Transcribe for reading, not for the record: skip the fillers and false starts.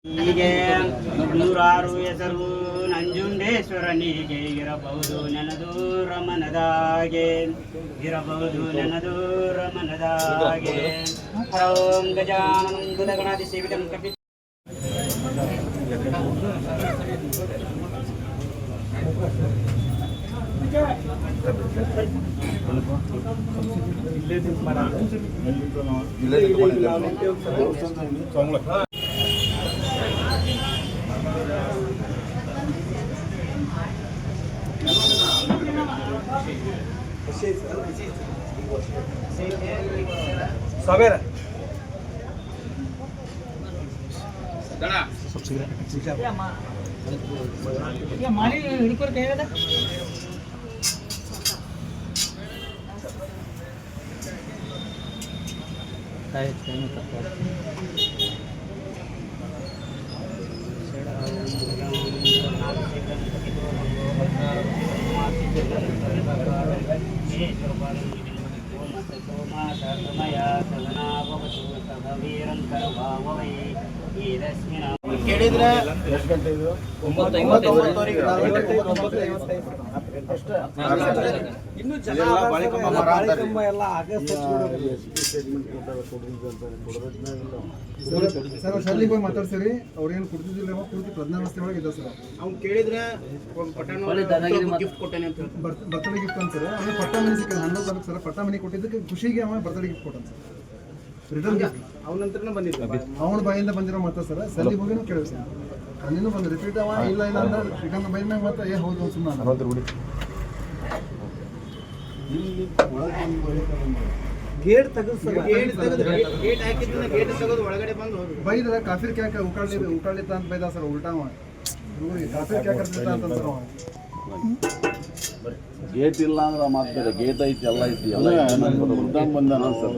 ಹೀಗೆ ನೂರಾರು ಹೆಸರು ನಂಜುಂಡೇಶ್ವರನಿಗೆ ಇರಬಹುದು ನೆನದೂರ ಮನದಾಗೆ ಇರಬಹುದು ನೆನದೂರ ಮನದಾಗೆ. ಹರಂ ಗಜಾನನಂ ಗಣಾದಿ ಸೇವಿತಂ ಕಪಿ सावेर माली हिडकोर कहेगा काय ಕೇಳಿದ್ರೆ ಇನ್ನು ಜನ ಸರ್ ಶಾಲೆಗೆ ಹೋಗಿ ಮಾತಾಡ್ತೀರಿ ಅವ್ರೇನು ಕೊಡ್ತಿದ್ದಿಲ್ಲ ಪೂರ್ತಿ ಪ್ರಜ್ಞಾವಸ್ಥೆ ಒಳಗೆ ಇದೆ ಸರ್. ಅವ್ನು ಕೇಳಿದ್ರೆ ಗಿಫ್ಟ್ ಕೊಟ್ಟೇನೆ ಅಂತ ಬರ್ತಡೇ ಗಿಫ್ಟ್ ಅಂತ ಸರ್. ಅವ್ನು ಪಟ್ಟ ಮನೆ ಸಿಕ್ಕಿದೆ 11 ತಾರೀಕು ಸರ್. ಪಟ್ಟ ಮನೆ ಕೊಟ್ಟಿದ್ದಕ್ಕೆ ಖುಷಿಗೆ ಅವ ಬರ್ತಡೇ ಗಿಫ್ಟ್ ಕೊಟ್ಟಾನ ಸರ್. ರಿಟರ್ನ್ ಗಿಫ್ಟ್ ಅವನಂತ್ರನೇ ಬಂದಿದ್ದ ಅವನ ಬಾಯಿಂದ ಬಂದಿರೋ ಮಾತಾ ಸರ್. ಸಲ್ಲಿಗೆ ಹೋಗಿನೂ ಕೇಳಿ ಸರ್. ಅವನೇನು ಬಂದು ರಿಪೀಟ್ ಅವ ಇಲ್ಲ ಇಲ್ಲ ಅಂದ್ರೆ ಶ್ರೀಕಾಂತ್ ಬೈದ ಮ್ಯಾಗ ಮತ್ತೆ ಹೌದು ಸುಮ್ಮನೆ ಗೇಟ್ ತೆಗೆದು ಗೇಟ್ ಹಾಕಿದ್ರೆ ಗೇಟ್ ತೆಗೆದು ಒಳಗಡೆ ಬಂದು ಬೈದ್ರ ಕಾಫಿ ಕ್ಯಾಕ ಉಕಾಳಿತ ಅಂತ ಬೈದ ಸರ್. ಉಲ್ಟಾ ಕಾಫಿ ಕ್ಯಾಕ ಅಂತಂತಾರ ಅವ. ಗೇಟ್ ಇಲ್ಲ ಅಂದ್ರೆ ಮಾತಾಡ ಗೇಟ್ ಐತಿ ಎಲ್ಲ ಐತಿ ಎಲ್ಲ ಬಂದ ಸರ್.